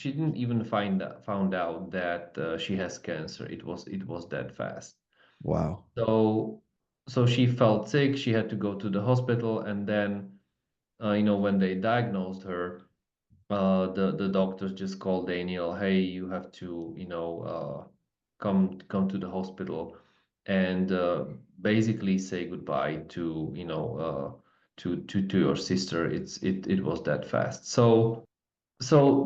she didn't even found out that she has cancer. It was that fast. Wow. So so she felt sick. She had to go to the hospital, and then when they diagnosed her, the doctors just called Daniel, hey, you have to, come to the hospital and basically say goodbye to, to your sister. It was that fast. So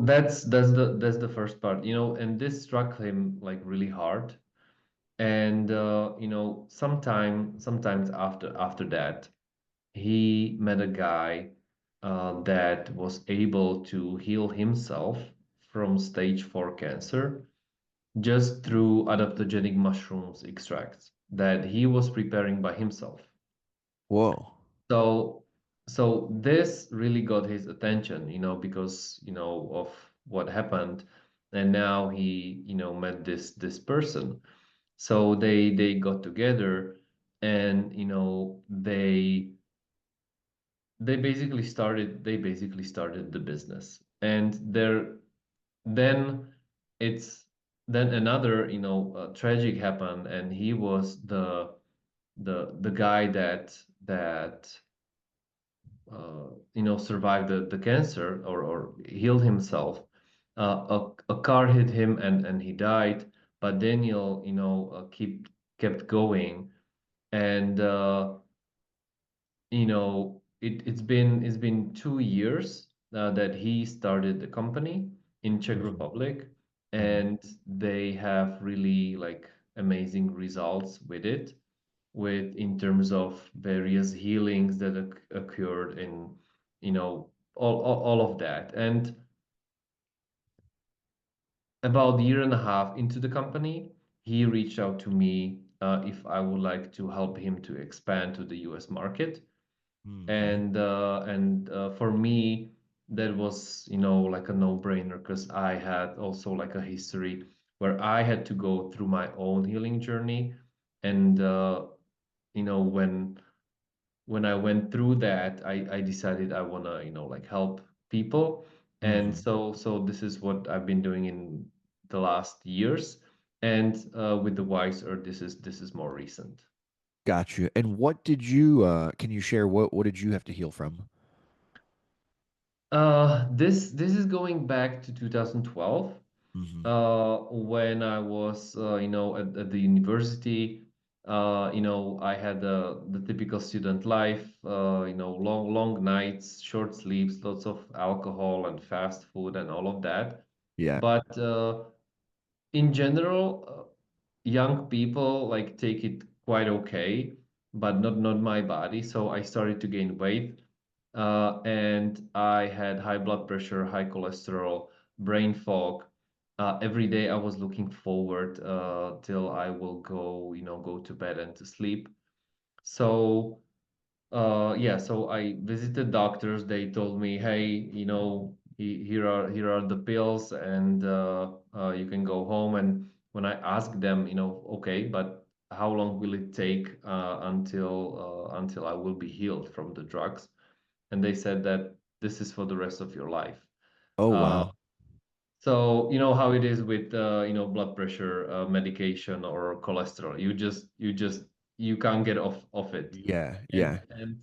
that's the first part, and this struck him like really hard. And sometimes after that, he met a guy that was able to heal himself from stage 4 cancer just through adaptogenic mushrooms extracts that he was preparing by himself. Whoa. So so this really got his attention, because of what happened, and now he met this person. So they got together, and they basically started the business. And then it's then another tragic happened, and he was the guy that survived the cancer, or healed himself. A car hit him, and he died, but Daniel kept going. And it's been 2 years that he started the company in Czech Hmm. Republic, Hmm. and they have really like amazing results with it, with in terms of various healings that occurred in all of that. And about a year and a half into the company, he reached out to me if I would like to help him to expand to the US market. Hmm. And for me, that was like a no-brainer, because I had also like a history where I had to go through my own healing journey. And when I went through that, I decided I wanna like help people. And Hmm. so this is what I've been doing in the last years. And with the Wise Earth, this is more recent. Got you. And what did you can you share what did you have to heal from? This is going back to 2012, Hmm. when I was, at the university. I had the typical student life, long nights, short sleeps, lots of alcohol and fast food and all of that. Yeah. But in general, young people like take it quite okay, but not my body. So I started to gain weight, and I had high blood pressure, high cholesterol, brain fog. Every day I was looking forward till I will go to bed and to sleep. So yeah, so I visited doctors. They told me, hey, here are the pills, and you can go home. And when I asked them, okay, but how long will it take until I will be healed from the drugs? And they said that this is for the rest of your life. Oh Uh, wow. so you know how it is with blood pressure medication or cholesterol. You can't get off it. Yeah, And yeah. and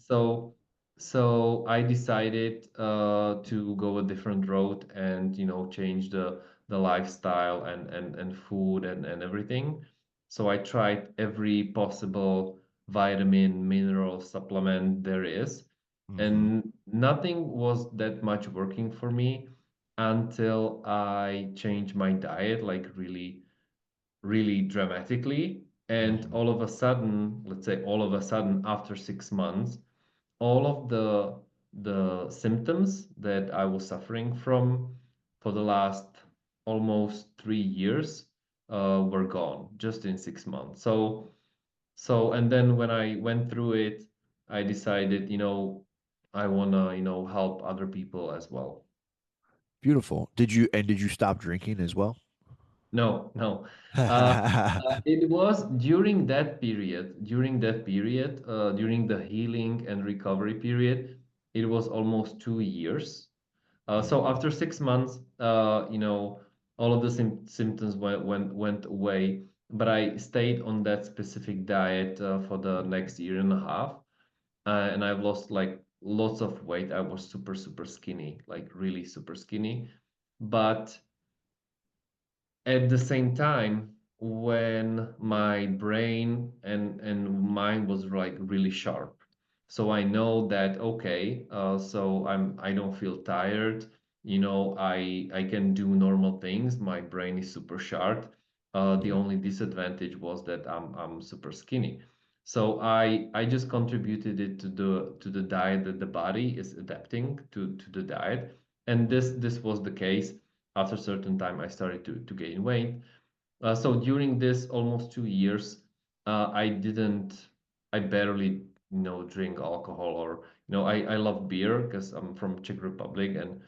so I decided to go a different road, and change the lifestyle and food and everything. So I tried every possible vitamin, mineral supplement there is, Hmm. and nothing was that much working for me until I changed my diet like really, really dramatically. And Hmm. all of a sudden, let's say all of a sudden, after 6 months, all of the symptoms that I was suffering from for the last almost 3 years were gone just in 6 months. And then when I went through it, I decided, I wanna, help other people as well. Beautiful. Did you stop drinking as well? No, no. Uh, it was during the healing and recovery period, it was almost 2 years. So after 6 months, all of the symptoms went away, but I stayed on that specific diet for the next year and a half, and I've lost like lots of weight. I was super, super skinny, like really super skinny. But at the same time, when my brain and mind was like really sharp, so I know that okay, so I don't feel tired, I can do normal things. My brain is super sharp. The Mhm. only disadvantage was that I'm super skinny. So I just contributed it to the diet, that the body is adapting to the diet, and this was the case. After a certain time, I started to gain weight. So during this almost 2 years, I barely, drink alcohol, or, I love beer because I'm from Czech Republic. And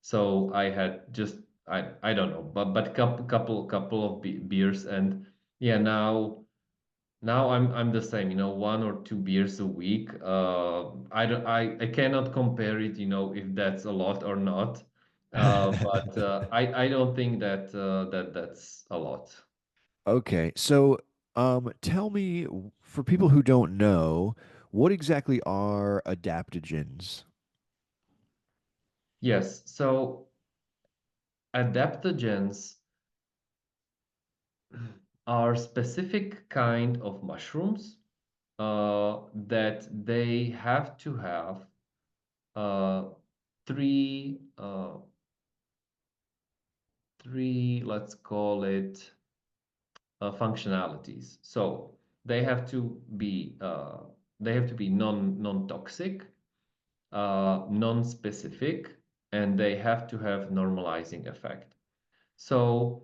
so I had just, I don't know, but couple of beers. And yeah, now I'm the same, 1 or 2 beers a week. I cannot compare it, if that's a lot or not. But I don't think that's a lot. Okay, so tell me, for people who don't know, what exactly are adaptogens? Yes, so adaptogens are specific kind of mushrooms that they have to have uh, three, let's call it functionalities. So they have to be uh, they have to be non-toxic, non-specific, and they have to have normalizing effect. So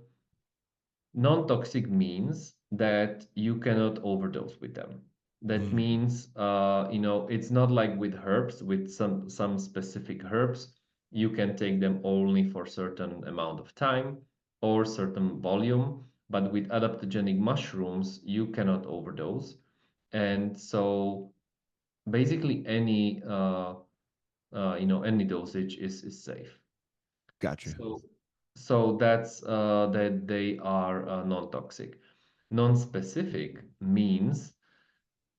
non-toxic means that you cannot overdose with them. That Mm, means, it's not like with herbs, with some specific herbs, you can take them only for certain amount of time or certain volume. But with adaptogenic mushrooms, you cannot overdose. And so basically any dosage is safe. gotcha. So that's that they are non-toxic. Non-specific means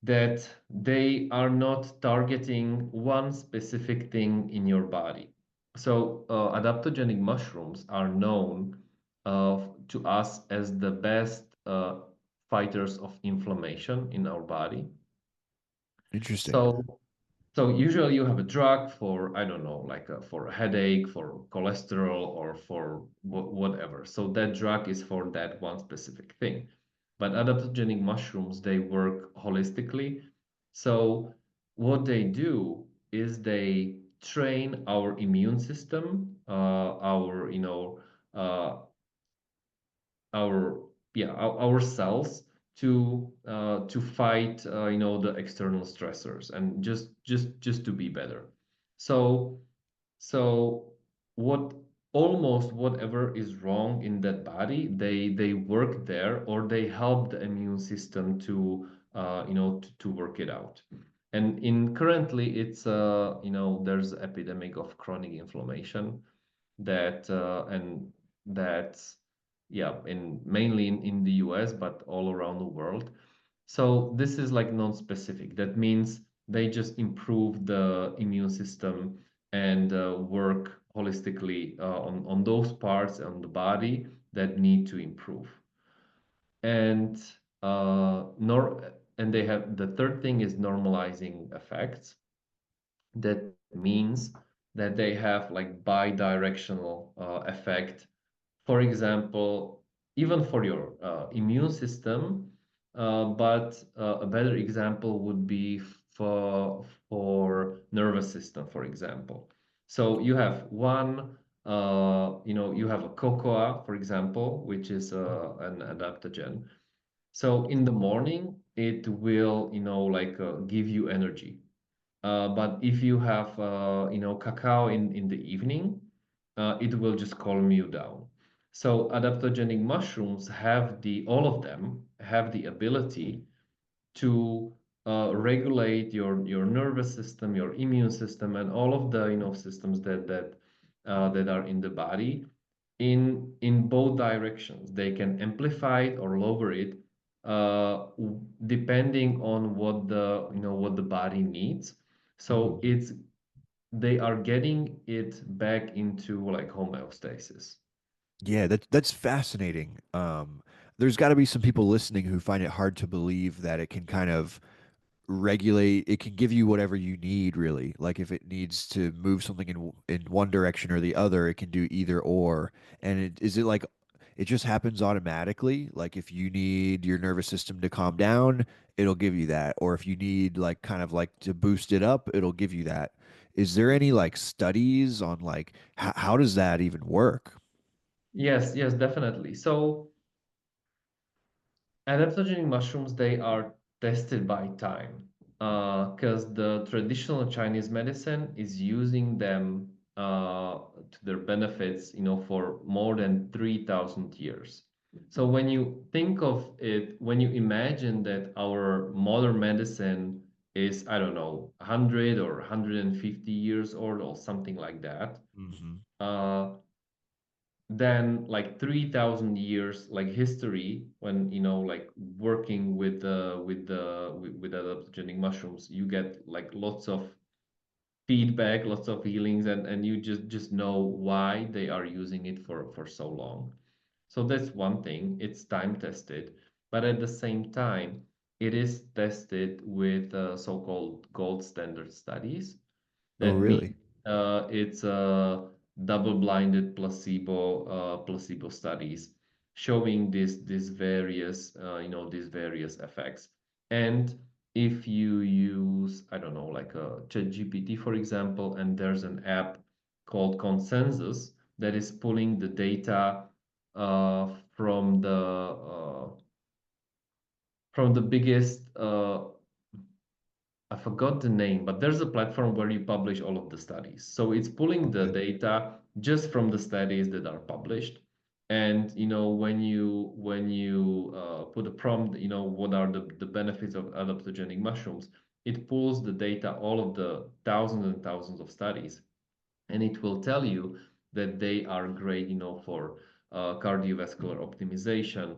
that they are not targeting one specific thing in your body. So adaptogenic mushrooms are known to us as the best fighters of inflammation in our body. Interesting. So usually you have a drug for, I don't know, like for a headache, for cholesterol, or for whatever. So that drug is for that one specific thing. But adaptogenic mushrooms, they work holistically. So what they do is they train our immune system, uh, our our cells to fight the external stressors, and just to be better. So so what almost whatever is wrong in that body, they work there, or they help the immune system to work it out. And in currently it's there's epidemic of chronic inflammation that and that's yeah in mainly in the US, but all around the world. So this is like non-specific. That means they just improve the immune system and work holistically on those parts on the body that need to improve. And nor and they have the third thing is normalizing effects. That means that they have like bi-directional effect. For example, even for your immune system, but a better example would be for nervous system, for example. So you have you have a cocoa, for example, which is an adaptogen. So in the morning, it will, like give you energy. But if you have, cacao in the evening, it will just calm you down. So adaptogenic mushrooms all of them have the ability to regulate your nervous system, your immune system, and all of the, systems that that are in the body in both directions. They can amplify it or lower it depending on what the what the body needs. So Mhm. it's they are getting it back into like homeostasis. Yeah, that's fascinating. There's got to be some people listening who find it hard to believe that it can kind of regulate, it can give you whatever you need, really. Like if it needs to move something in one direction or the other, it can do either or. And is it like it just happens automatically? Like if you need your nervous system to calm down, it'll give you that. Or if you need like kind of like to boost it up, it'll give you that. Is there any like studies on like how does that even work? Yes, yes, definitely. So adaptogenic mushrooms, they are tested by time because the traditional Chinese medicine is using them to their benefits, for more than 3,000 years. So when you think of it, when you imagine that our modern medicine is, I don't know, 100 or 150 years old or something like that, Hmm. uh, then like 3,000 years like history when like working with adaptogenic mushrooms, you get like lots of feedback, lots of healings, and you just know why they are using it for so long. So that's one thing, it's time tested, but at the same time it is tested with so-called gold standard studies. Oh, That means really? it's a double-blinded placebo studies showing these various these various effects. And if you use, I don't know, like a ChatGPT, for example, and there's an app called Consensus that is pulling the data from the biggest I forgot the name, but there's a platform where you publish all of the studies. So it's pulling the Okay. data just from the studies that are published. And when you put a prompt, what are the benefits of adaptogenic mushrooms? It pulls the data, all of the thousands and thousands of studies, and it will tell you that they are great, for cardiovascular optimization,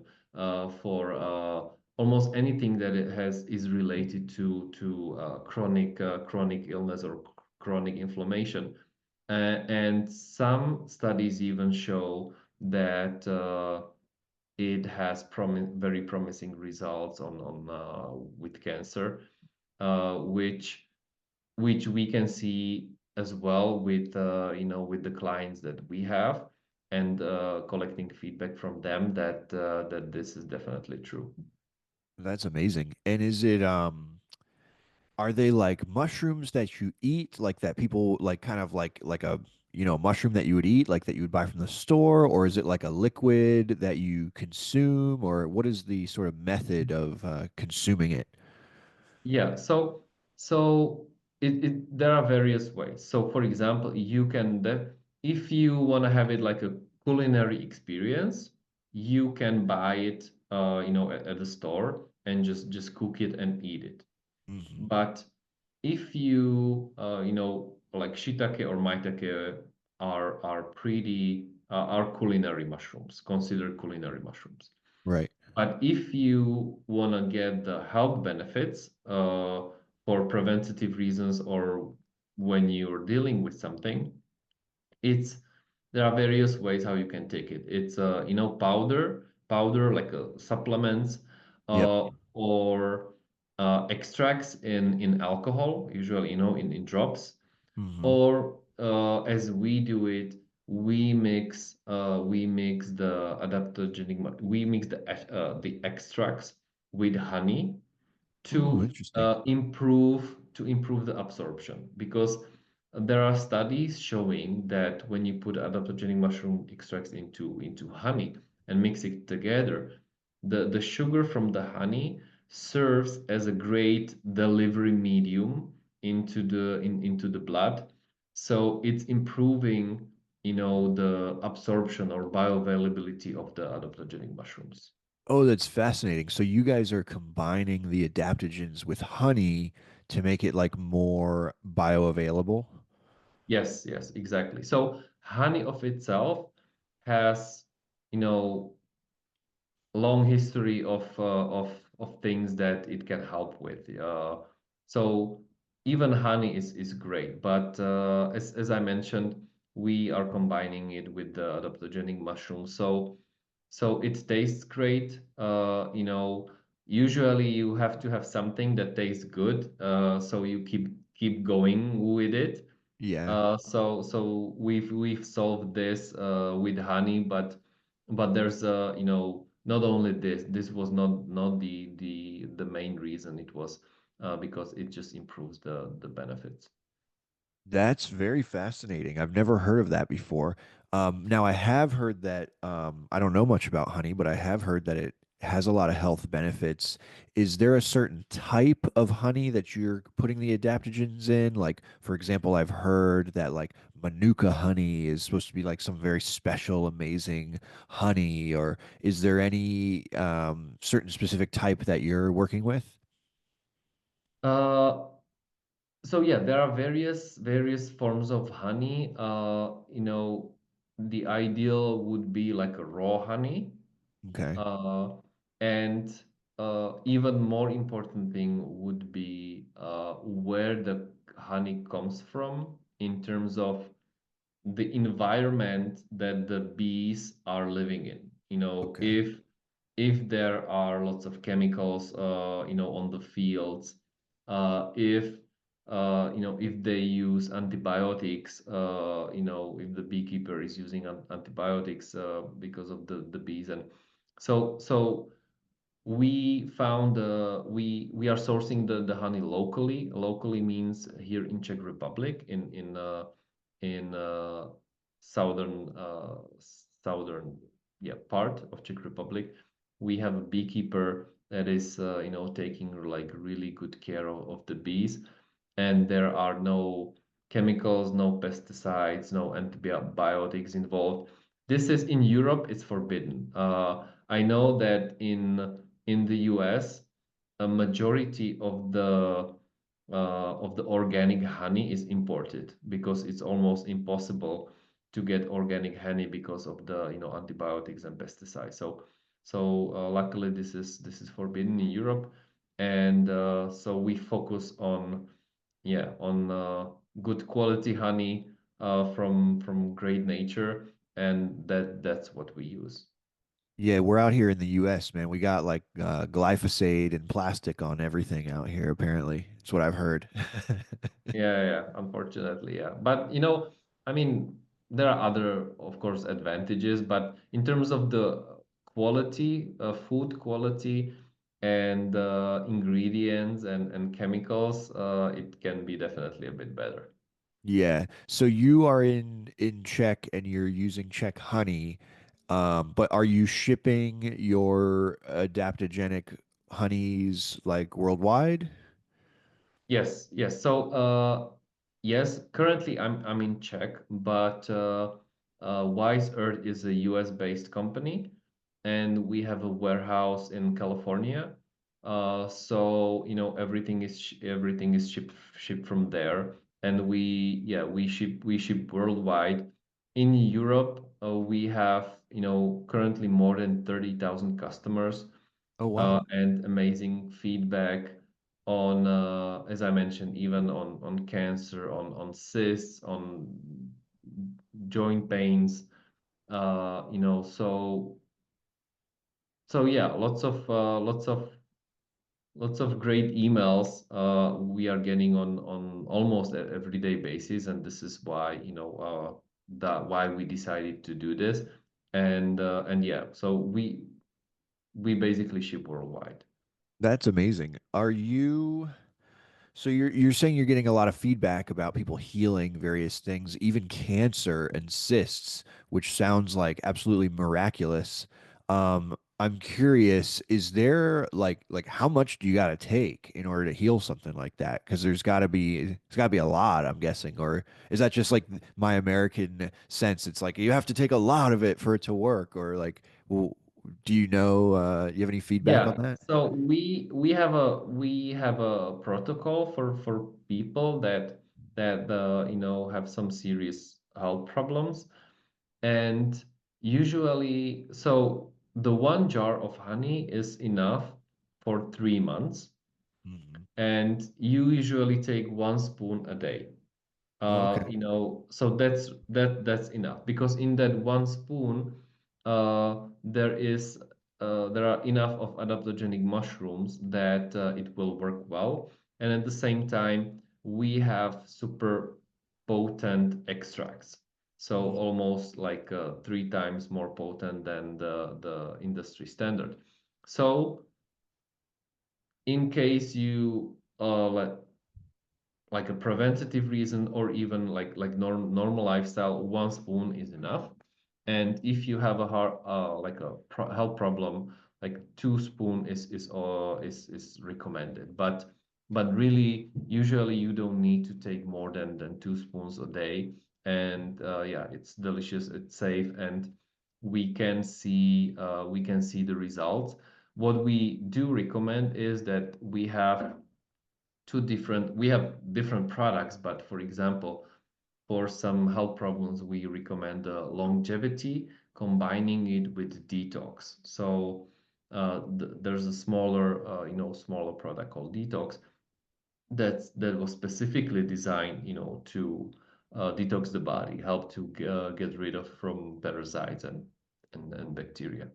for almost anything that it has is related to chronic illness or chronic inflammation. And some studies even show that it has very promising results on with cancer, which we can see as well with with the clients that we have, and collecting feedback from them that this is definitely true. That's amazing. And is it are they like mushrooms that you eat, like that people like kind of like a mushroom that you would eat, like that you would buy from the store, or is it like a liquid that you consume, or what is the sort of method of consuming it? Yeah, so there are various ways. So for example, if you want to have it like a culinary experience, you can buy it at the store and just cook it and eat it. Hmm. But if you like shiitake or maitake are pretty are culinary mushrooms, considered culinary mushrooms. Right. But if you want to get the health benefits for preventative reasons, or when you're dealing with something, it's there are various ways how you can take it. It's powder like supplements, Yep. or extracts in alcohol, usually in drops, Hmm. or as we do it, we mix the we mix the extracts with honey Ooh, to interesting. improve the absorption, because there are studies showing that when you put adaptogenic mushroom extracts into honey and mix it together, the sugar from the honey serves as a great delivery medium into the blood, so it's improving the absorption or bioavailability of the adaptogenic mushrooms. Oh, that's fascinating. So you guys are combining the adaptogens with honey to make it like more bioavailable? Yes, yes, exactly. So honey of itself has, you know, long history of things that it can help with. So even honey is great, but as I mentioned, we are combining it with the adaptogenic mushroom. So it tastes great. Usually you have to have something that tastes good, so you keep going with it. Yeah. So we've solved this with honey, but there's not only this. This was not the main reason. It was because it just improves the benefits. That's very fascinating. I've never heard of that before. Now, I have heard that I don't know much about honey, but I have heard that it has a lot of health benefits. Is there a certain type of honey that you're putting the adaptogens in? Like, for example, I've heard that like Manuka honey is supposed to be like some very special, amazing honey, or is there any certain specific type that you're working with? Uh, so yeah, there are various forms of honey. The ideal would be like a raw honey. Okay. And even more important thing would be where the honey comes from in terms of the environment that the bees are living in. Okay. If there are lots of chemicals, on the fields, if they use antibiotics, if the beekeeper is using antibiotics because of the bees, and so we found we are sourcing the honey locally. Locally means here in Czech Republic, in southern yeah part of Czech Republic. We have a beekeeper that is taking like really good care of the bees, and there are no chemicals, no pesticides, no antibiotics involved. This is in Europe, it's forbidden. I know that in the US, a majority of the organic honey is imported because it's almost impossible to get organic honey because of the antibiotics and pesticides. So luckily this is forbidden in Europe, and so we focus on good quality honey from great nature, and that's what we use. Yeah, we're out here in the US, man. We got like glyphosate and plastic on everything out here, apparently. That's what I've heard. Yeah, yeah, unfortunately, yeah. But I mean, there are other, of course, advantages, but in terms of the quality, food quality and ingredients and chemicals, it can be definitely a bit better. Yeah. So you are in Czech and you're using Czech honey, but are you shipping your adaptogenic honeys like worldwide? Yes, yes. So, yes, currently I'm in Czech, but Wise Earth is a US based company, and we have a warehouse in California. So everything is shipped from there, and we ship worldwide. In Europe, we have currently more than 30,000 customers Oh, wow. and amazing feedback on, as I mentioned, even on cancer, on cysts, on joint pains. So yeah, lots of great emails we are getting on almost everyday basis, and this is why that why we decided to do this, and yeah, so we basically ship worldwide. That's amazing. Are you So you're saying you're getting a lot of feedback about people healing various things, even cancer and cysts, which sounds like absolutely miraculous. I'm curious, is there like how much do you got to take in order to heal something like that? Because there's got to be a lot, I'm guessing, or is that just like my American sense? It's like you have to take a lot of it for it to work, or like, well, do you know? You have any feedback on Yeah, that? so we have a protocol for people that that have some serious health problems. And usually, so the one jar of honey is enough for 3 months, Mhm. and you usually take 1 spoon a day. Okay. So that's enough, because in that 1 spoon, there are enough of adaptogenic mushrooms that it will work well, and at the same time we have super potent extracts, so Mm. almost like 3 times more potent than the industry standard. So in case you like a preventative reason, or even like normal lifestyle, 1 spoon is enough. And if you have a heart like a health problem, like 2 spoon is recommended. But really, usually you don't need to take more than 2 spoons a day. And yeah, it's delicious, it's safe, and we can see the results. What we do recommend is that we have different products, but for example, for some health problems, we recommend longevity, combining it with detox. So there's a smaller product called Detox that was specifically designed, to detox the body, help to get rid of from parasites and bacteria.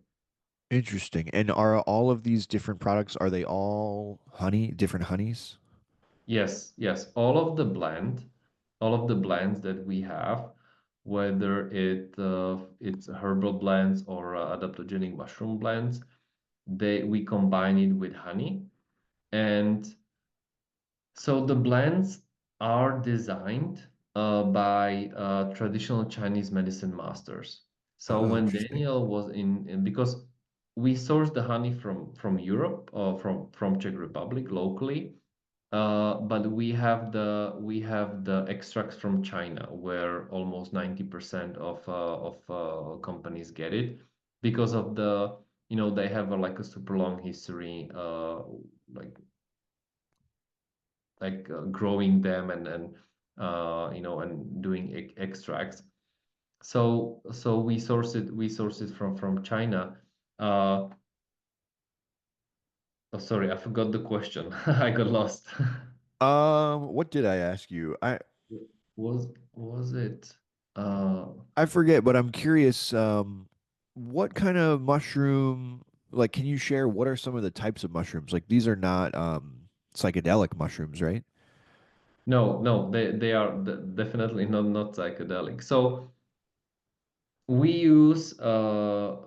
Interesting. And are all of these different products, are they all honey, different honeys? Yes, yes. All of the blends that we have, whether it's herbal blends or adaptogenic mushroom blends, we combine it with honey. And so the blends are designed by traditional Chinese medicine masters. So Oh, when interesting. Daniel was because we source the honey from Europe, or from Czech Republic locally, but we have the extracts from China, where almost 90% of companies get it, because of they have like a super long history, like growing them, and doing extracts. So we source it from China. Uh, oh, sorry, I forgot the question. I got lost. What did I ask you? Was it? Uh, I forget, but I'm curious, what kind of mushroom, like, can you share what are some of the types of mushrooms? Like, these are not psychedelic mushrooms, right? no, no, they are definitely not psychedelic. So we use reishi,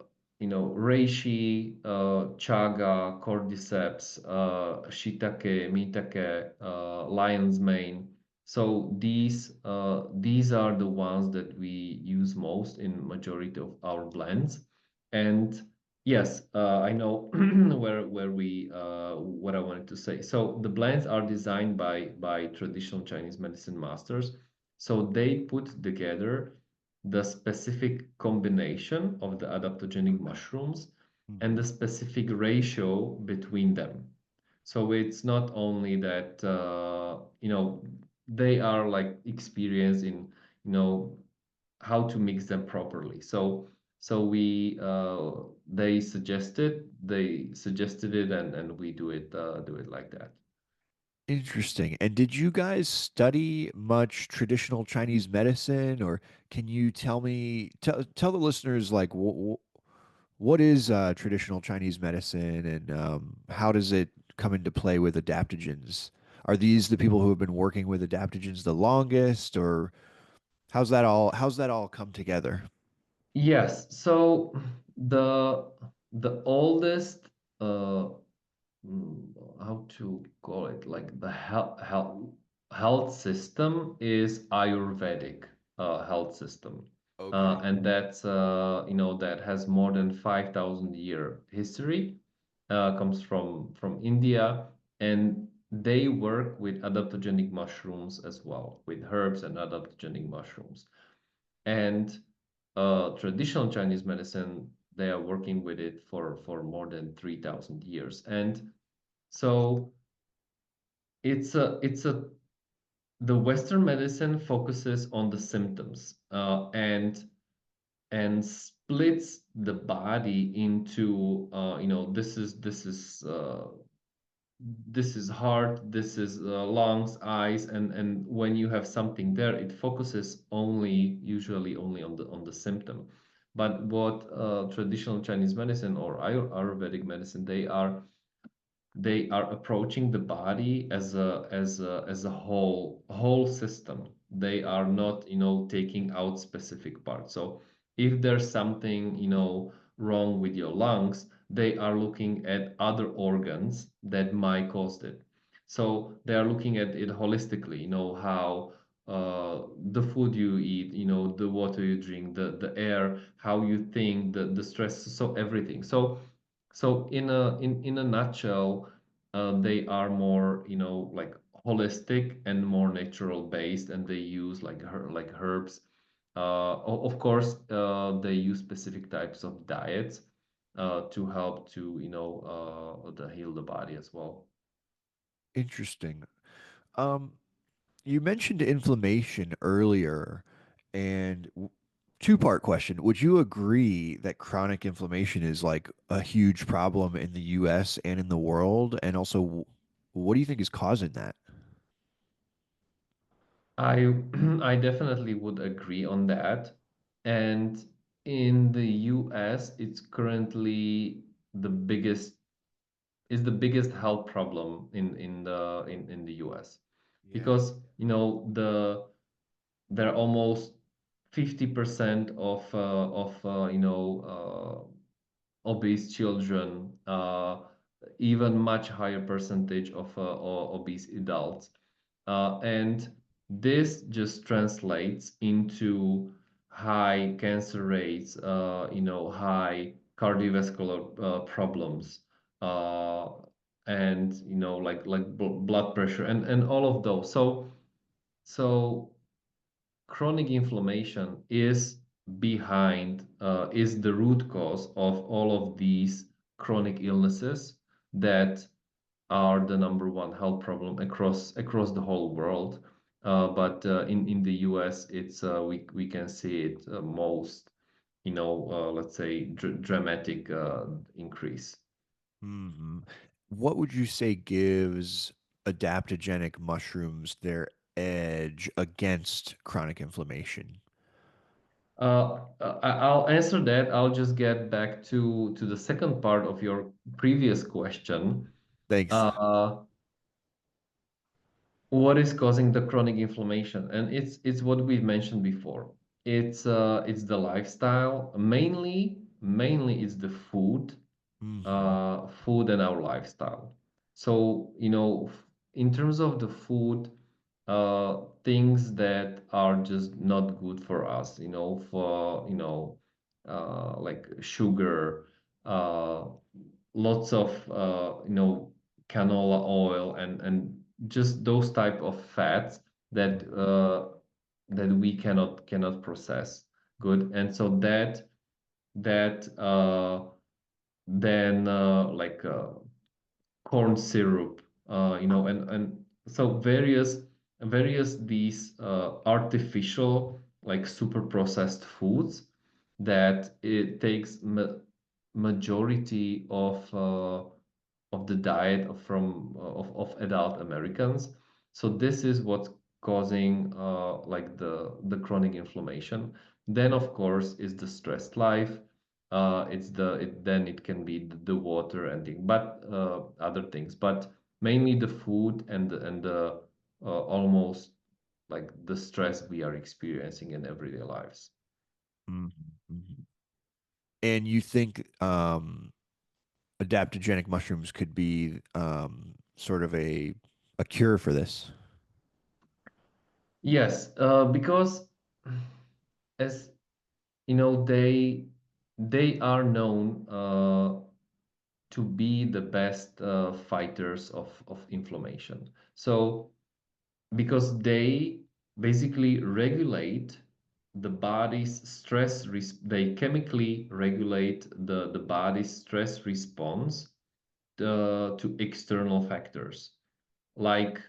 chaga, cordyceps, shiitake, mitake, lion's mane. So these are the ones that we use most in majority of our blends. And yes, I know what I wanted to say. So the blends are designed by traditional Chinese medicine masters. So they put together the specific combination of the adaptogenic mushrooms and the Mhm. specific ratio between them. So it's not only that they are like experienced in how to mix them properly. So they suggested it, and we do it like that. Interesting. And did you guys study much traditional Chinese medicine, or can you tell the listeners like what is traditional Chinese medicine, and how does it come into play with adaptogens? Are these the people who have been working with adaptogens the longest, or how's that all come together? Yes. So the oldest uh, how to call it, like the health system is Ayurvedic health system, Okay. and that has more than 5,000 year history. Comes from India, and they work with adaptogenic mushrooms as well, with herbs and adaptogenic mushrooms. And traditional Chinese medicine, they are working with it for more than 3,000 years. And so it's a the Western medicine focuses on the symptoms and splits the body into this is heart, this is lungs, eyes, and when you have something there, it focuses only usually only on the symptom. But what traditional Chinese medicine or Ayurvedic medicine, they are approaching the body as a whole system. They are not, taking out specific parts. So if there's something, wrong with your lungs, they are looking at other organs that might cause it. So they are looking at it holistically, how the food you eat, the water you drink, the air, how you think, the stress, so everything. So in a nutshell, they are more, like holistic and more natural based, and they use like herbs. Of course, they use specific types of diets to help to, to heal the body as well. Interesting. Um, you mentioned inflammation earlier, and two-part question. Would you agree that chronic inflammation is like a huge problem in the US and in the world? And also, what do you think is causing that? I I definitely would agree on that. And in the US, it's currently the biggest is the biggest health problem in the US, Yeah. because there are almost 50% of obese children, even much higher percentage of obese adults. And this just translates into high cancer rates, high cardiovascular problems, uh, and like blood pressure and all of those. So chronic inflammation is the root cause of all of these chronic illnesses that are the number one health problem across the whole world. But in the US, it's we can see it most, let's say dramatic increase. Hmm. What would you say gives adaptogenic mushrooms their edge against chronic inflammation? I'll answer that. I'll just get back to the second part of your previous question. Thanks. Uh, what is causing the chronic inflammation? And it's what we've mentioned before. It's the lifestyle. Mainly it's the Hmm. food and our lifestyle. So, in terms of the food, things that are just not good for us, like sugar, uh, lots of, canola oil and just those type of fats that that we cannot process good. And so that then corn syrup, and so various these artificial, like super processed foods that it takes majority of the diet of adult Americans. So this is what's causing like the chronic inflammation. Then of course is the stressed life. Then it can be the water and but other things, but mainly the food and the almost like the stress we are experiencing in everyday lives. Hmm. And you think adaptogenic mushrooms could be sort of a cure for this? Yes, because as they are known to be the best fighters of inflammation. So because they basically regulate the body's they chemically regulate the body's stress response to external factors, like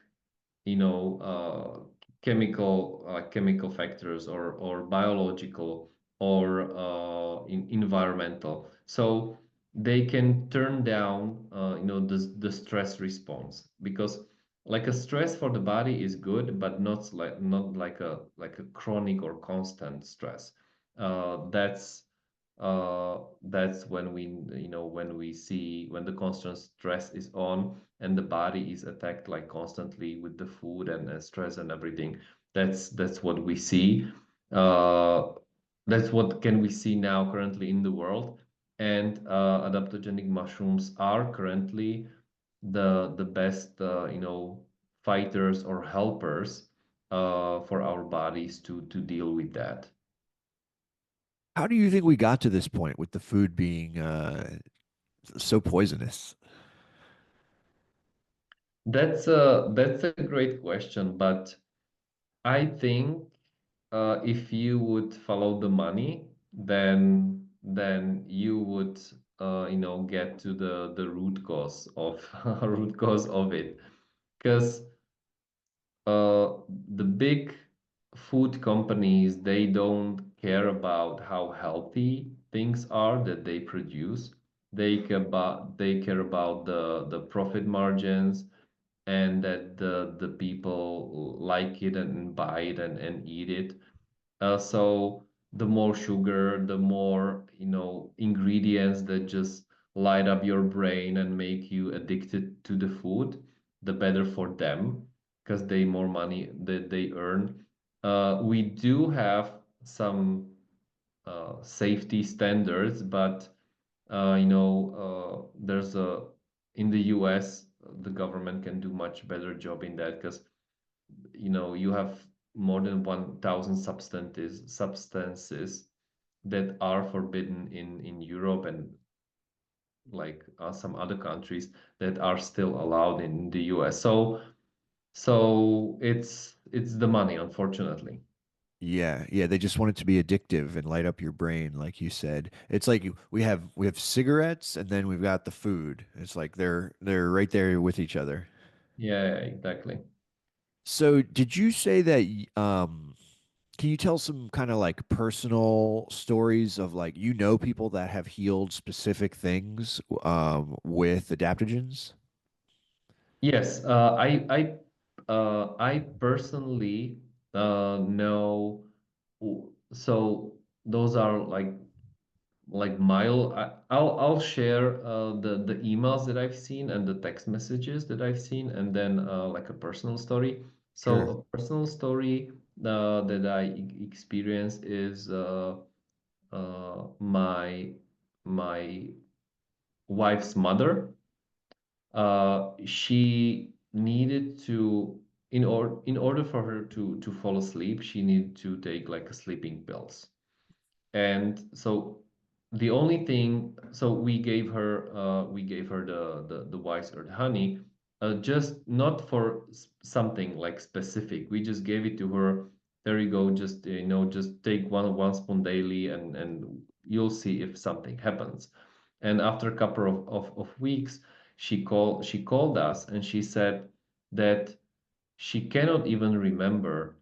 chemical factors or biological or environmental. So they can turn down the stress response because like a stress for the body is good, but not like a chronic or constant stress. That's when we see when the constant stress is on and the body is attacked like constantly with the food and stress and everything. That's what we see. Uh, that's what can we see now currently in the world. And adaptogenic mushrooms are currently the best fighters or helpers for our bodies to deal with that. How do you think we got to this point with the food being so poisonous? That's a great question, but I think if you would follow the money, then you would get to the root cause of root cause of it, because the big food companies, they don't care about how healthy things are that they produce. They care about the profit margins and that the people like it and buy it and eat it. So the more sugar, the more, ingredients that just light up your brain and make you addicted to the food, the better for them because they more money that they earn. We do have some safety standards, but there's a in the US, the government can do much better job in that because you have more than 1,000 substances that are forbidden in Europe and like some other countries that are still allowed in the US. So it's the money, unfortunately. Yeah, yeah, they just want it to be addictive and light up your brain, like you said. It's like we have cigarettes and then we've got the food. It's like they're right there with each other. Yeah, exactly. So, did you say that can you tell some kind of like personal stories of like people that have healed specific things with adaptogens? Yes, I personally know. So those are like mile. I'll share the emails that I've seen and the text messages that I've seen, and then like a personal story. So Sure. a personal story that I experienced is my wife's mother. She needed to in order for her to fall asleep, she needed to take like a sleeping pills. And so the only thing, so we gave her the wise earth honey, just not for something like specific. We just gave it to her. There you go. Just just take one spoon daily, and you'll see if something happens. And after a couple of weeks, she called us and she said that she cannot even remember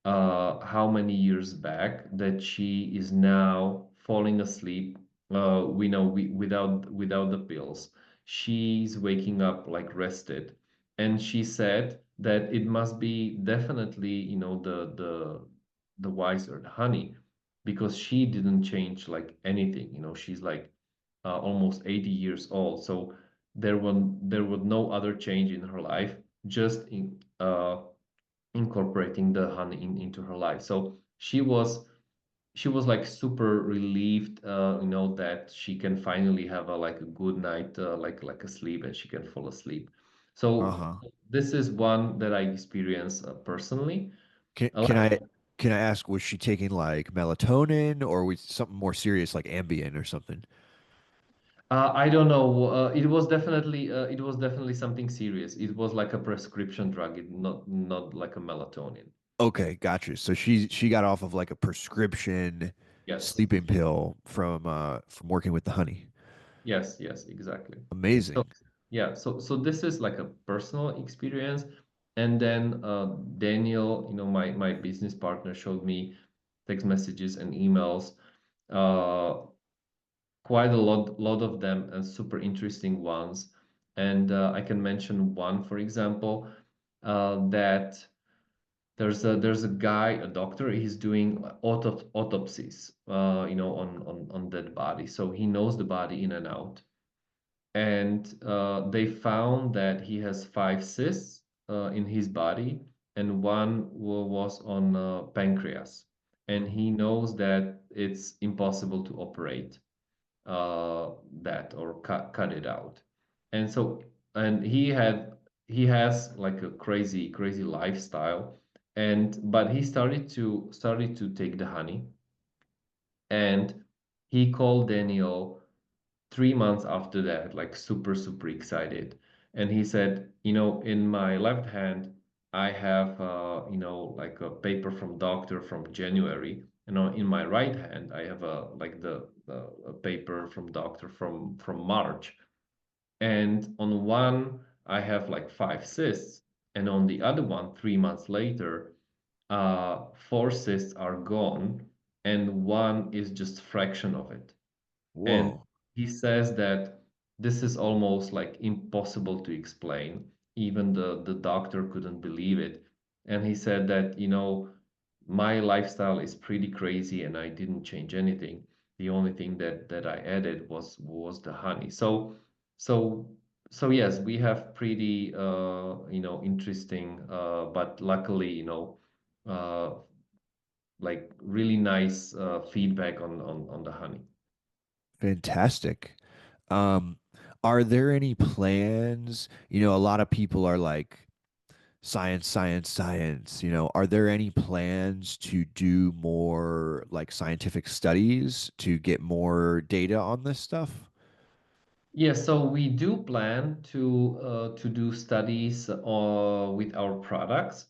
how many years back that she is now falling asleep. Without the pills. She's waking up like rested, and she said that it must be definitely the wise earth honey because she didn't change like anything. She's like almost 80 years old, so there was no other change in her life, just incorporating the honey into her life. So she was like super relieved, that she can finally have a like a good night, like a sleep, and she can fall asleep. So Uh-huh. this is one that I experienced personally. Can Uh, can Like, I can I ask, was she taking like melatonin or was something more serious like Ambien or something? I don't know. It was definitely something serious. It was like a prescription drug, not like a melatonin. Okay, gotcha. So she got off of like a prescription Yes. sleeping pill from working with the honey. Yes, yes, exactly. So Amazing. yeah, so this is like a personal experience, And then Daniel, my business partner, showed me text messages and emails, uh, quite a lot of them, and super interesting ones. And I can mention one, for example, that there's a guy, a doctor. He's doing autopsies, on dead body. So he knows the body in and out. And they found that he has five cysts in his body, and one was on pancreas. And he knows that it's impossible to operate that, or cut it out. And so, and he has like a crazy lifestyle. And but he started to take the honey, and he called Daniel 3 months after that, like super excited. And he said, in my left hand, I have, like a paper from doctor from January. In my right hand, I have a paper from doctor from March. And on one, I have like five cysts, and on the other one, 3 months later, four cysts are gone, and one is just fraction of it. And Whoa. he says that this is almost like impossible to explain. Even the doctor couldn't believe it. And he said that, my lifestyle is pretty crazy and I didn't change anything. The only thing that I added was the honey. So so yes, we have pretty interesting, but luckily, uh like really nice feedback on the honey. Fantastic. Um, are there any plans? A lot of people are like science, science, science. Are there any plans to do more like scientific studies to get more data on this stuff? Yes, so we do plan to do studies with our products,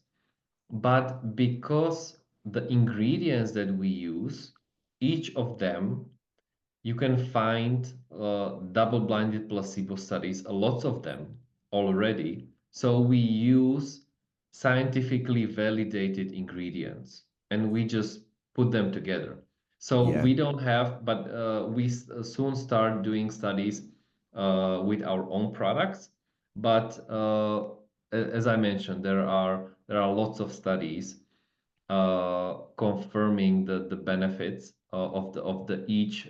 but because the ingredients that we use, each of them, you can find double-blinded placebo studies, a lots of them already. So we use scientifically validated ingredients, and we just put them together. So Yeah, we don't have, but soon start doing studies with our own products. But as I mentioned, there are lots of studies confirming the benefits of the each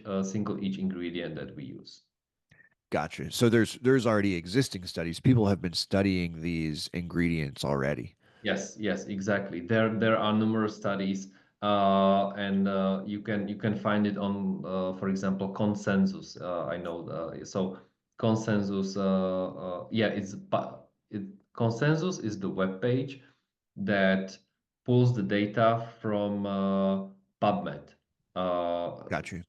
ingredient that we use. gotcha. So there's already existing studies. People have been studying these ingredients already. Yes, yes, exactly. There are numerous studies, and you can find it on, for example, consensus. I know, so consensus. Yeah, it consensus is the web page that pulls the data from PubMed. Uh, Gotcha.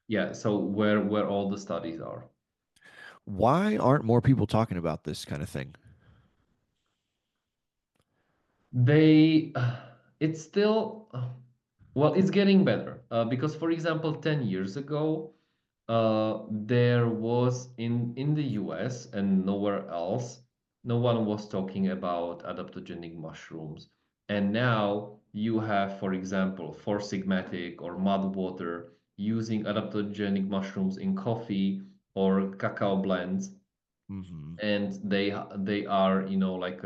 yeah, so where all the studies are. Why aren't more people talking about this kind of thing? They, it's still, well, it's getting better, because, for example, 10 years ago, there was in the US and nowhere else, no one was talking about adaptogenic mushrooms. And now you have, for example, Four Sigmatic or Mud Water using adaptogenic mushrooms in coffee or cacao blends, Hmm. and they are, like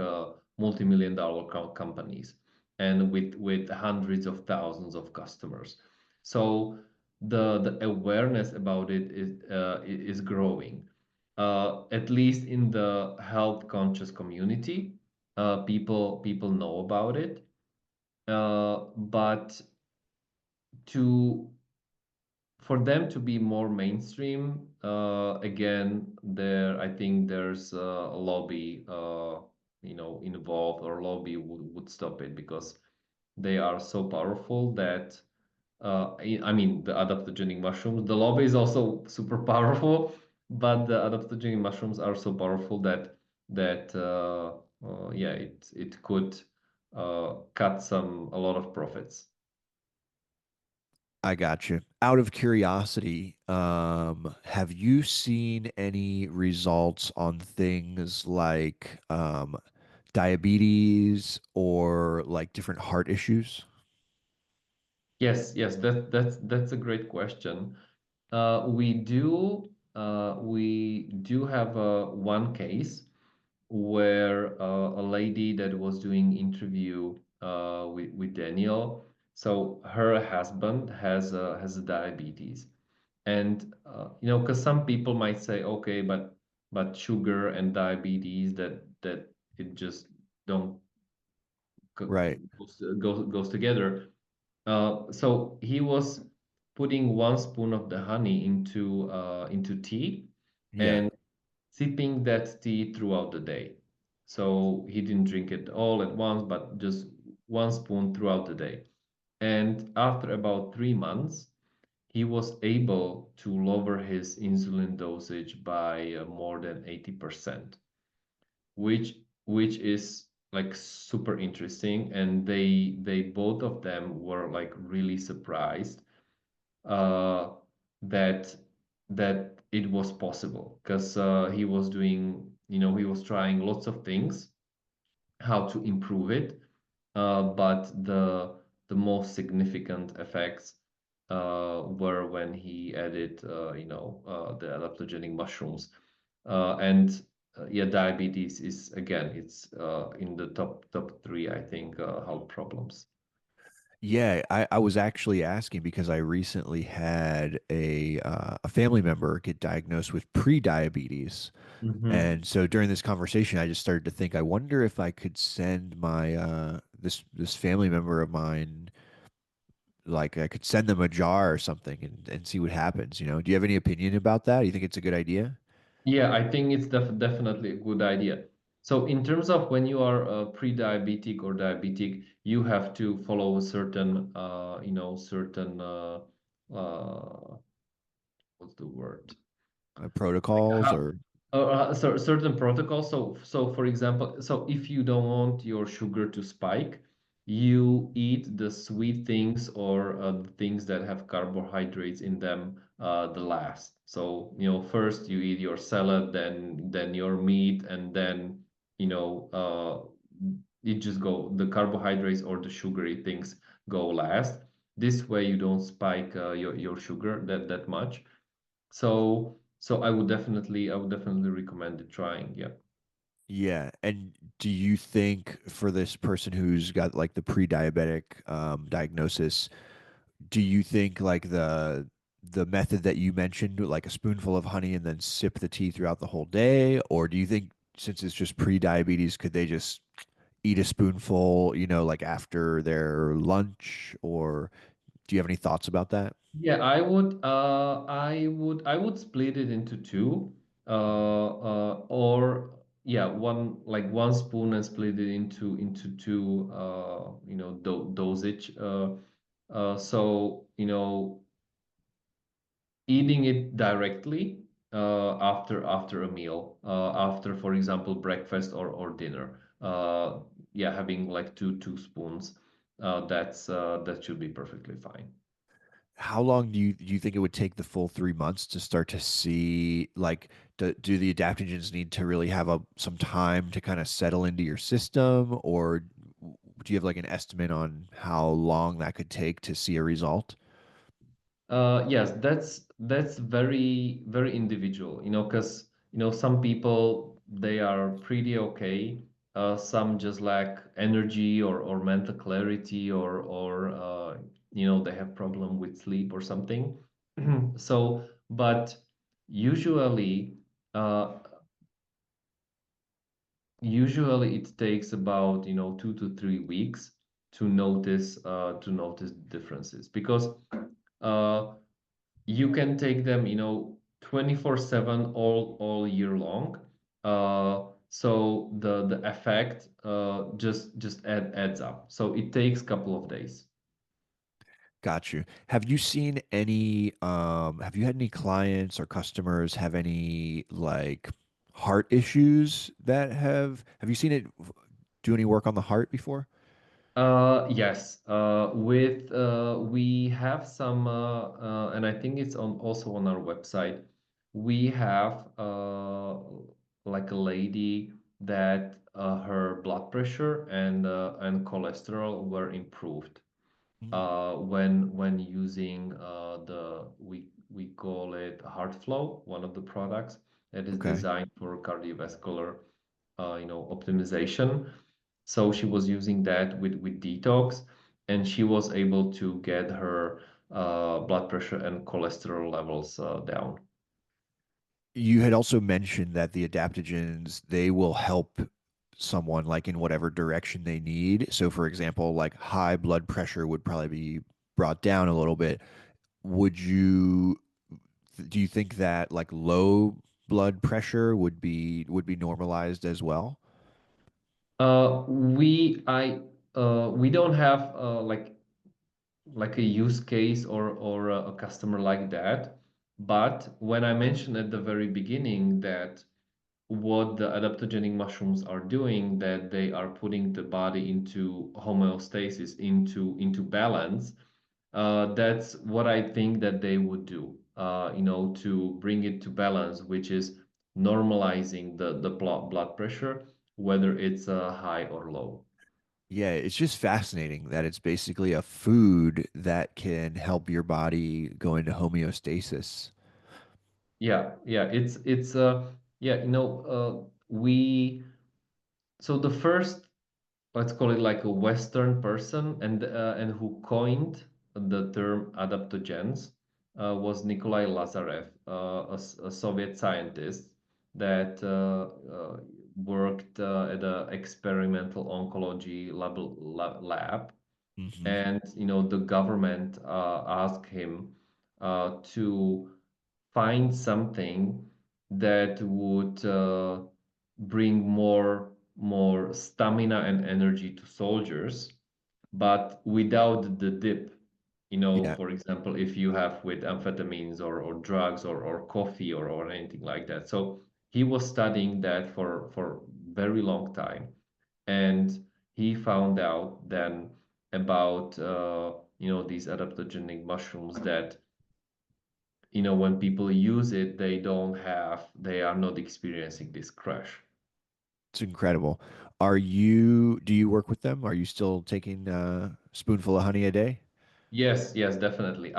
multi-million dollar companies, and with hundreds of thousands of customers. So the awareness about it is growing, at least in the health conscious community. People know about it, but to for them to be more mainstream, again, I think there's a lobby, involved, or lobby would stop it, because they are so powerful that, I mean, the adaptogenic mushrooms, the lobby is also super powerful, but the adaptogenic mushrooms are so powerful that yeah, it could cut a lot of profits. I got you. Out of curiosity, have you seen any results on things like diabetes or like different heart issues? Yes, yes, that's a great question. We do have one case where a lady that was doing interview with Daniel. So her husband has a diabetes, and because some people might say, okay, but sugar and diabetes that it just don't go- Right. goes together. So he was putting 1 spoon of the honey into tea Yeah. and sipping that tea throughout the day. So he didn't drink it all at once, but just 1 spoon throughout the day. And after about 3 months, he was able to lower his insulin dosage by more than 80%, which is like super interesting. And they both of them were like really surprised uh, that that it was possible because he was trying lots of things how to improve it, but the most significant effects were when he added the adaptogenic mushrooms, and yeah, diabetes is again, it's in the top three, I think, health problems. Yeah, I was actually asking because I recently had a family member get diagnosed with pre-diabetes. Hmm. And so during this conversation, I just started to think, I wonder if I could send my this family member of mine, like I could send them a jar or something and see what happens, you know. Do you have any opinion about that? Do you think it's a good idea? Yeah, I think it's definitely a good idea. So in terms of when you are pre-diabetic or diabetic, you have to follow a certain, uh, what's the word? Like Protocols how or certain protocols. So for example, so if you don't want your sugar to spike, you eat the sweet things or the things that have carbohydrates in them the last. So first you eat your salad, then your meat, and then it just go the carbohydrates or the sugary things go last. This way you don't spike your sugar that much. So I would definitely recommend it trying. Yeah. yeah. And do you think for this person who's got like the pre-diabetic diagnosis, do you think like the method that you mentioned, like a spoonful of honey and then sip the tea throughout the whole day, or do you think since it's just pre-diabetes, could they just eat a spoonful, you know, like after their lunch, or do you have any thoughts about that? Yeah, I would split it into two, or yeah, one spoon and split it into two, dosage. So eating it directly after a meal, after, for example, breakfast or dinner. Yeah, having like two spoons. That should be perfectly fine. How long do you think it would take the full 3 months to start to see like do the adaptogens need to really have some time to kind of settle into your system, or do you have like an estimate on how long that could take to see a result? Yes, that's very very individual, because some people they are pretty okay. Some just lack energy or mental clarity or they have problem with sleep or something. So, but usually, uh, usually it takes about 2 to 3 weeks to notice differences because. Uh, you can take them 24/7 all year long. So the effect just adds up, so it takes a couple of days. Got you. Have you had any clients or customers have any like heart issues that have you seen it do any work on the heart before? Yes, with we have some, and I think it's also on our website. We have like a lady that her blood pressure and cholesterol were improved Mm. when using the we call it Heart Flow, one of the products that is Okay. designed for cardiovascular optimization. So she was using that with detox, and she was able to get her blood pressure and cholesterol levels down. You had also mentioned that the adaptogens, they will help someone like in whatever direction they need. So for example, like high blood pressure would probably be brought down a little bit. Would you do you think that like low blood pressure would be normalized as well? We don't have like a use case or a customer like that. But when I mentioned at the very beginning that what the adaptogenic mushrooms are doing, that they are putting the body into homeostasis, into balance, that's what I think that they would do, to bring it to balance, which is normalizing the blood pressure, whether it's high or low. Yeah, it's just fascinating that it's basically a food that can help your body go into homeostasis. Yeah, it's yeah, we so the first, let's call it like a Western person, and who coined the term adaptogens was Nikolai Lazarev, a Soviet scientist that worked at an experimental oncology lab, Hmm. and the government asked him to find something that would bring more stamina and energy to soldiers, but without the dip. Yeah, For example, if you have with amphetamines or drugs or coffee or anything like that. So he was studying that for very long time, and he found out then about these adaptogenic mushrooms that when people use it, they are not experiencing this crash. it's incredible. Do you work with them? Are you still taking a spoonful of honey a day? Yes, definitely.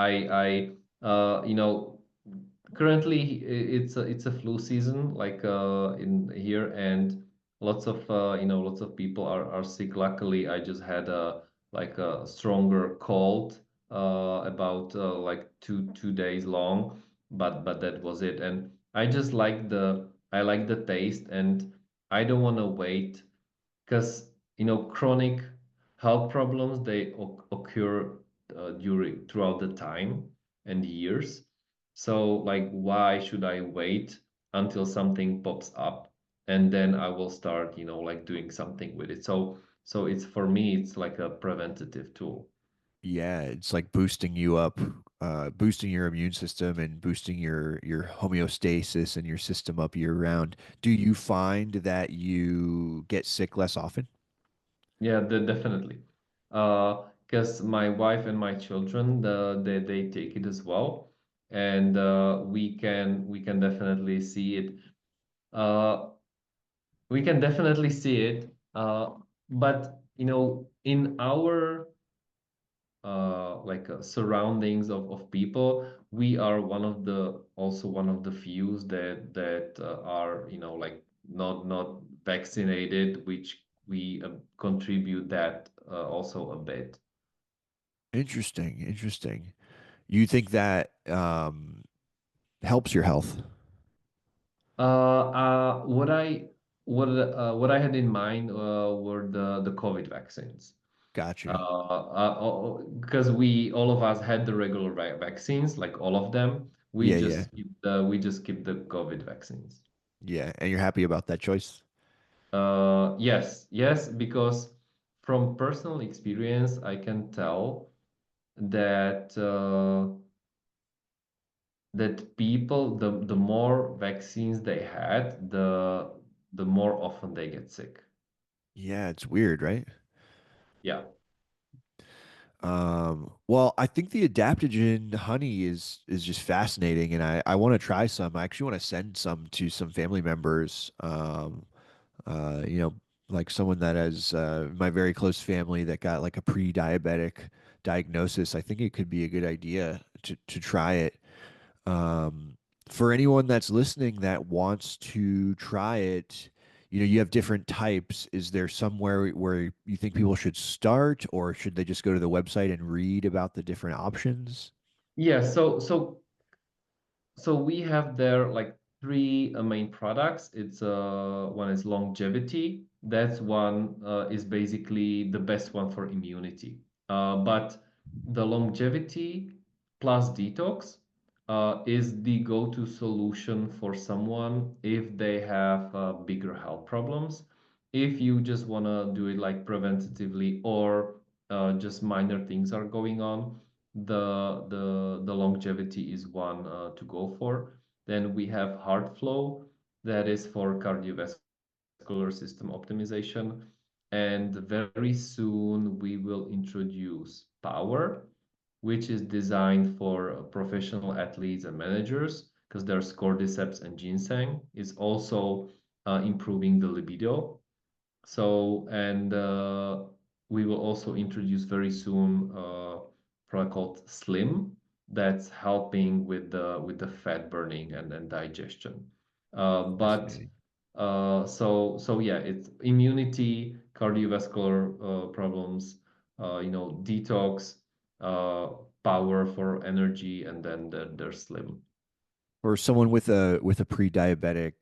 Currently it's a flu season, like in here, and lots of people are sick. Luckily, I just had a stronger cold about like two days long, but that was it. And I like the taste, and I don't want to wait because chronic health problems, they occur during throughout the time and years. So like, why should I wait until something pops up and then I will start like doing something with it? So it's, for me, it's like a preventative tool. Yeah, it's like boosting you up, boosting your immune system and boosting your homeostasis and your system up year round. Do you find that you get sick less often? Yeah, definitely. Because my wife and my children, they take it as well, and we can definitely see it. Uh, we can definitely see it. But in our surroundings of people, we are one of the few that are not vaccinated, which we contribute that also a bit. Interesting, interesting. You think that helps your health? What I had in mind were the COVID vaccines. Gotcha. Because we all of us had the regular vaccines, like all of them. We Yeah, yeah. just keep the COVID vaccines. Yeah, and you're happy about that choice? Yes, because from personal experience, I can tell that people, the more vaccines they had, the more often they get sick. Yeah, it's weird, right? Yeah. Well, I think the adaptogen honey is just fascinating, and I want to try some. I actually want to send some to some family members. You know, like someone that has my very close family that got like a pre-diabetic diagnosis, I think it could be a good idea to try it. Um, for anyone that's listening that wants to try it, you have different types. Is there somewhere where you think people should start, or should they just go to the website and read about the different options? Yeah, so we have there like three main products. It's one is longevity. That's one is basically the best one for immunity. But the longevity plus detox is the go-to solution for someone if they have bigger health problems. If you just want to do it like preventatively or just minor things are going on, the longevity is one to go for. Then we have heart flow, that is for cardiovascular system optimization. And very soon we will introduce power, which is designed for professional athletes and managers because there's cordyceps and ginseng. It's also improving the libido. So, and we will also introduce very soon a product called Slim that's helping with the fat burning and digestion. But Fascinating. so yeah, it's immunity, cardiovascular problems, detox, uh, power for energy, and then there's Slim. For someone with a pre-diabetic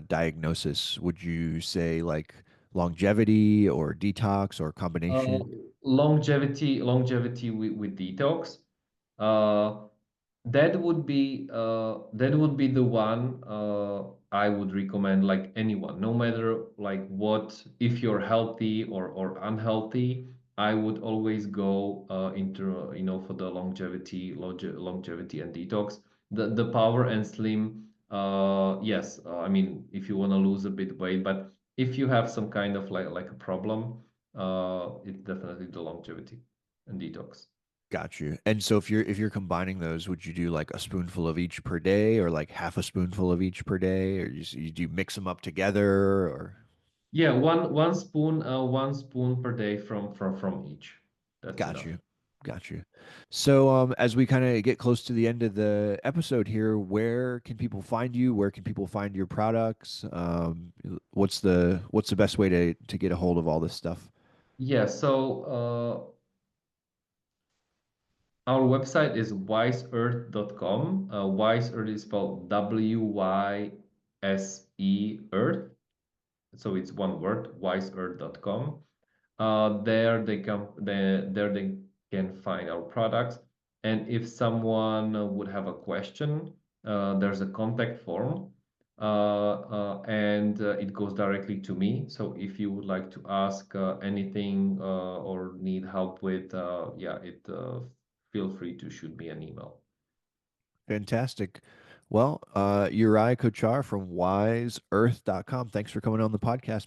diagnosis, would you say like longevity or detox or Uh, combination? longevity with detox. Uh, that would be the one I would recommend like anyone, no matter like what, if you're healthy or unhealthy, I would always go into for the longevity and detox. The power and slim, yes, I mean if you want to lose a bit weight, but if you have some kind of like a problem, it's definitely the longevity and detox. Got you. And so if you're combining those, would you do like a spoonful of each per day, or like half a spoonful of each per day, or do you mix them up together, or? Yeah, one spoon per day from each. That's Got enough. you. Got you. So, as we kind of get close to the end of the episode here, where can people find you? Where can people find your products? What's the best way to get a hold of all this stuff? Yeah, so our website is wiseearth.com. Wise Earth is spelled WYSE Earth. So it's one word, wiseearth.com. There they can find our products. And if someone would have a question, there's a contact form, and it goes directly to me. So if you would like to ask anything or need help with, yeah, it feel free to shoot me an email. Fantastic. Well, Uri Kochar from wiseearth.com. Thanks for coming on the podcast.